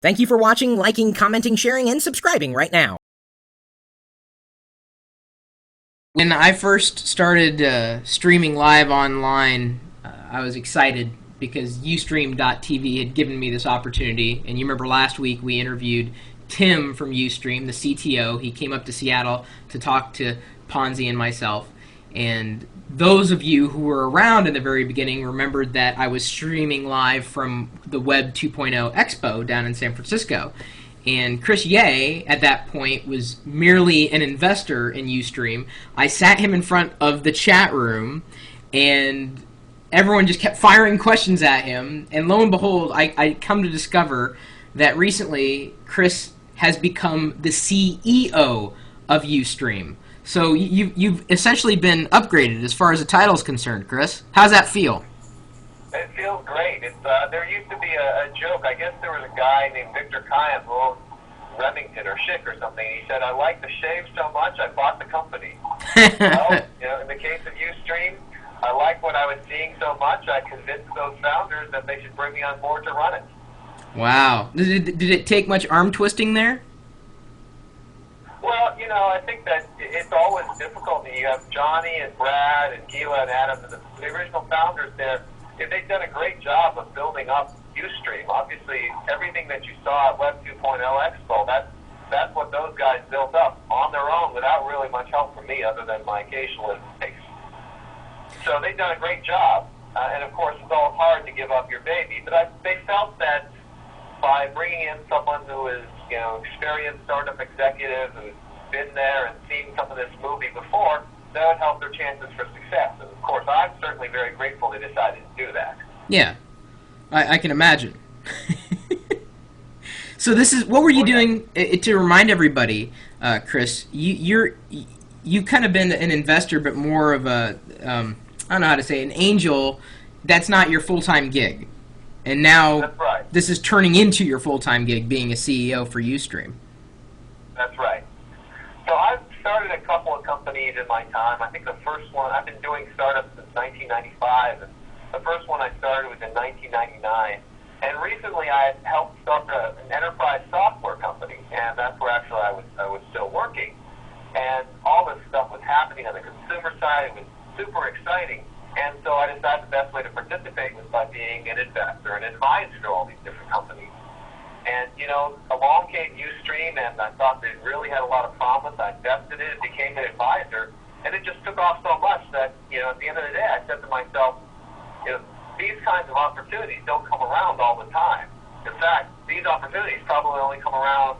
Thank you for watching, liking, commenting, sharing, and subscribing right now. When I first started streaming live online, I was excited because Ustream.tv had given me this opportunity. And you remember last week we interviewed Tim from Ustream, the CTO. He came up to Seattle to talk to Ponzi and myself. And those of you who were around in the very beginning remembered that I was streaming live from the Web 2.0 Expo down in San Francisco. And Chris Ye, at that point, was merely an investor in Ustream. I sat him in front of the chat room, and everyone just kept firing questions at him. And lo and behold, I come to discover that recently Chris has become the CEO of Ustream. So you've essentially been upgraded as far as the title is concerned, Chris. How's that feel? It feels great. There used to be a joke. I guess there was a guy named Victor Kayan who owned Remington or Schick or something. He said, "I like the shave so much, I bought the company." Well, in the case of Ustream, I like what I was seeing so much, I convinced those founders that they should bring me on board to run it. Wow. Did it take much arm twisting there? Well, I think that it's always difficult. You have Johnny and Brad and Gila and Adam, and the original founders there. They've done a great job of building up Ustream. Obviously, everything that you saw at Web 2.0 Expo, that's what those guys built up on their own without really much help from me other than my occasional advice. So they've done a great job. And, of course, it's all hard to give up your baby. But they felt that by bringing in someone who is, experienced startup executive who's been there and seen some of this movie before, that would help their chances for success. And, of course, I'm certainly very grateful they decided to do that. Yeah, I can imagine. So what were you doing to remind everybody, Chris? You've kind of been an investor, but more of a I don't know how to say, an angel. That's not your full-time gig, and now that's right. This is turning into your full-time gig, being a CEO for Ustream. That's right. So I've started a couple of companies in my time. I think the first one, I've been doing startups since 1995, and the first one I started was in 1999. And recently I helped start an enterprise software company, and that's where actually I was still working. And all this stuff was happening on the consumer side. It was super exciting. And so I decided the best way to participate was by being an investor, an advisor to all these different companies. And, along came Ustream, and I thought they really had a lot of promise. I invested in it, became an advisor, and it just took off so much that, at the end of the day, I said to myself, these kinds of opportunities don't come around all the time. In fact, these opportunities probably only come around,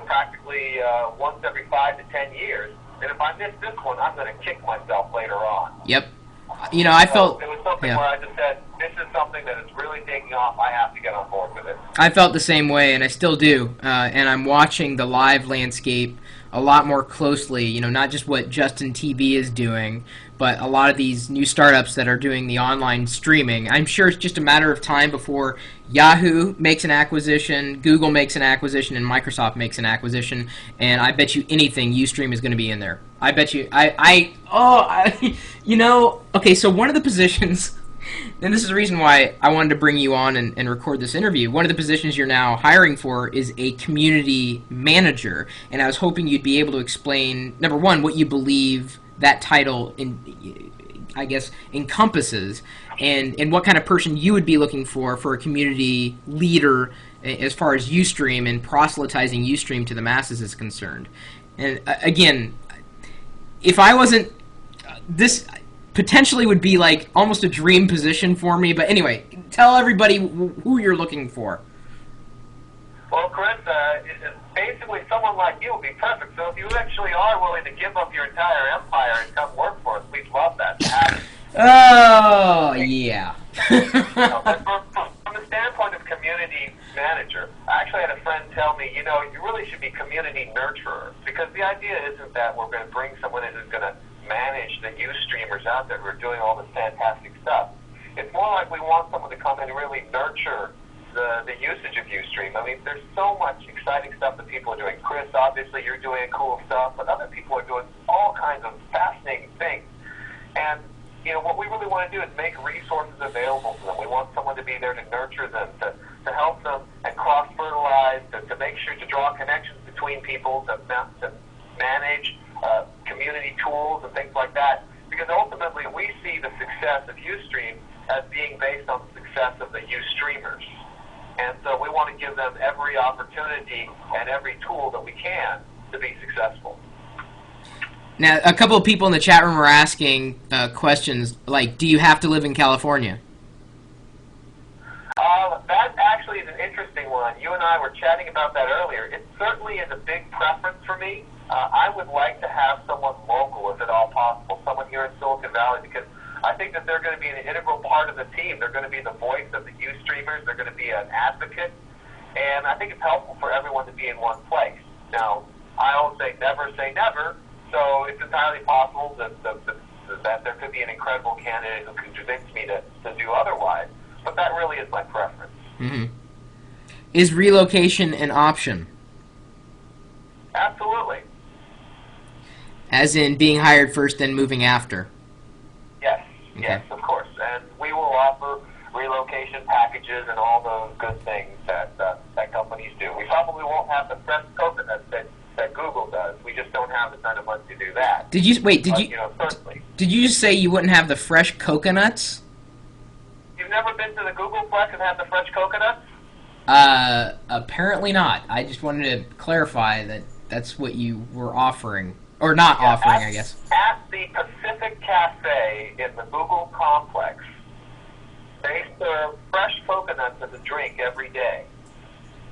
practically once every 5 to 10 years. And if I miss this one, I'm going to kick myself later on. Yep. I felt... It was something where I just said, this is something that is really taking off. I have to get on board with it. I felt the same way, and I still do. And I'm watching the live landscape a lot more closely, not just what Justin TV is doing, but a lot of these new startups that are doing the online streaming. I'm sure it's just a matter of time before Yahoo makes an acquisition, Google makes an acquisition, and Microsoft makes an acquisition, and I bet you anything Ustream is going to be in there. I bet you, okay, so one of the positions, and this is the reason why I wanted to bring you on and record this interview. One of the positions you're now hiring for is a community manager, and I was hoping you'd be able to explain, number one, what you believe that title, encompasses, and what kind of person you would be looking for a community leader as far as Ustream and proselytizing Ustream to the masses is concerned. And again, if I wasn't, this potentially would be like almost a dream position for me. But anyway, tell everybody who you're looking for. Well, Chris, basically someone like you would be perfect. So if you actually are willing to give up your entire empire and come work for us, we'd love that to happen. Oh, yeah. But from the standpoint of community manager, I actually had a friend tell me, you really should be community nurturer, because the idea isn't that we're going to bring someone in who's going to manage the Ustreamers out there who are doing all this fantastic stuff. It's more like we want someone to come in and really nurture the usage of Ustream. I mean, there's so much exciting stuff that people are doing. Chris, obviously, you're doing cool stuff, but other people are doing all kinds of fascinating things. And, what we really want to do is make resources available to them. We want someone to be there to nurture them, to help them and cross-fertilize make sure to draw connections between people, to manage community tools and things like that. Because ultimately, we see the success of Ustream as being based on the success of the Ustreamers. And so we want to give them every opportunity and every tool that we can to be successful. Now, a couple of people in the chat room are asking questions like, do you have to live in California? That actually is an interesting one. You and I were chatting about that earlier. It certainly is a big preference for me. I would like to have someone local, if at all possible, someone here in Silicon Valley, because I think that they're going to be an integral part of the team. They're going to be the voice of the Ustreamers. They're going to be an advocate. And I think it's helpful for everyone to be in one place. Now, I always say never, so it's entirely possible that there could be an incredible candidate who can convince me to do otherwise. But that really is my preference. Mm-hmm. Is relocation an option? Absolutely. As in being hired first, then moving after? Yes, okay. Yes, of course. And we will offer relocation packages and all those good things that companies do. We probably won't have the fresh coconuts that Google does. We just don't have the kind of money to do that. Did you certainly. Did you just say you wouldn't have the fresh coconuts? You've never been to the Googleplex and had the fresh coconuts? Apparently not. I just wanted to clarify that that's what you were offering. Or not offering, I guess. At the Pacific Cafe in the Google complex, they serve fresh coconuts as a drink every day.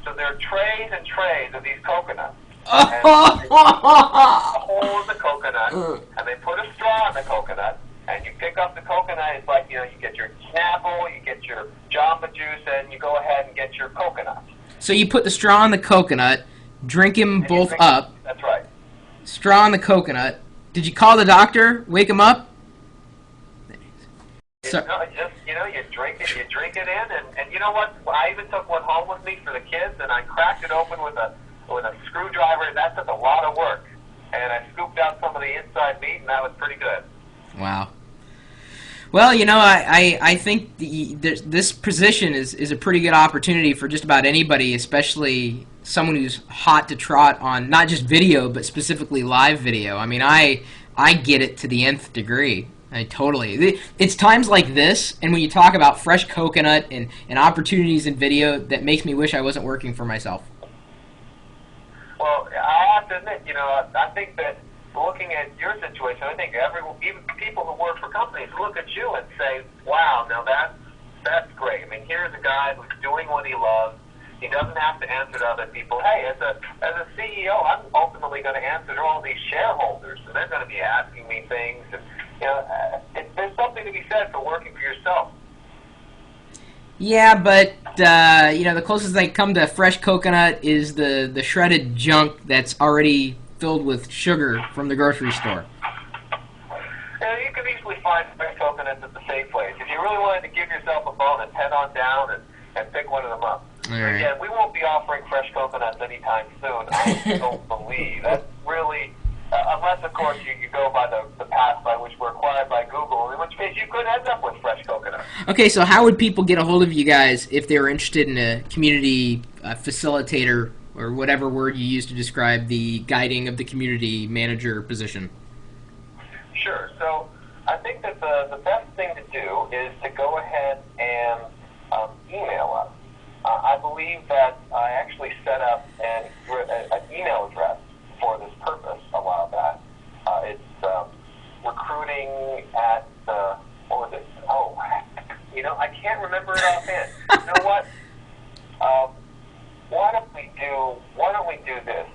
So there are trays and trays of these coconuts. And they put a hole in the coconut, and they put a straw in the coconut, and you pick up the coconut. It's like, you get your Snapple, you get your Jamba Juice, and you go ahead and get your coconut. So you put the straw in the coconut, drink them both up. That's right. Straw in the coconut. Did you call the doctor? Wake him up? So, you drink it in, and you know what? I even took one home with me for the kids, and I cracked it open with a screwdriver, and that took a lot of work. And I scooped out some of the inside meat, and that was pretty good. Wow. Well, I think this position is a pretty good opportunity for just about anybody, especially someone who's hot to trot on not just video, but specifically live video. I mean, I get it to the nth degree. Totally. It's times like this, and when you talk about fresh coconut and opportunities in video, that makes me wish I wasn't working for myself. Well, I have to admit, I think that looking at your situation, I think even people who work for companies look at you and say, wow, now that's great. I mean, here's a guy who's doing what he loves. He doesn't have to answer to other people. Hey, as a CEO, I'm ultimately going to answer to all these shareholders, and they're going to be asking me things. And, there's something to be said for working for yourself. Yeah, but the closest they come to fresh coconut is the shredded junk that's already filled with sugar from the grocery store. You can easily find fresh coconuts at the Safeways. If you really wanted to give yourself a bonus, head on down and pick one of them up. Right. Again, we won't be offering fresh coconuts anytime soon. I don't believe. That's really, unless, of course, you go by the path by which we're acquired by Google, in which case you could end up with fresh coconuts. Okay, so how would people get a hold of you guys if they were interested in a community facilitator, or whatever word you use to describe the guiding of the community manager position? Sure. So I think that the best thing to do is to go ahead and email us. I believe that I actually set up an email address for this purpose a while back. It's recruiting at, what was it? Oh, I can't remember it offhand. You know what? Why don't we do this?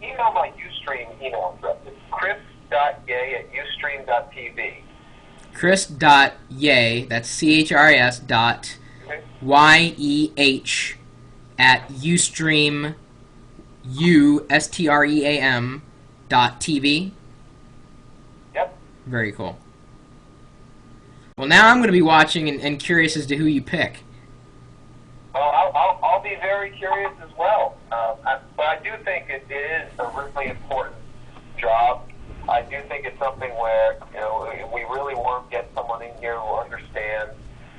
Email my Ustream email address. It's chris.yeh@ustream.tv. Chris.yeh, that's CHRIS dot YEH at Ustream, USTREAM .tv. Yep. Very cool. Well, now I'm going to be watching and curious as to who you pick. Well, I'll be very curious as well. But I do think it is a really important job. I do think it's something where we really want to get someone in here who understands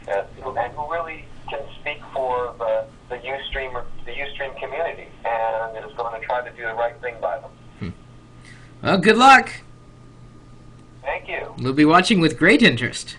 and who really can speak for the Ustream community. And and is going to try to do the right thing by them. Well, good luck. Thank you. We'll be watching with great interest.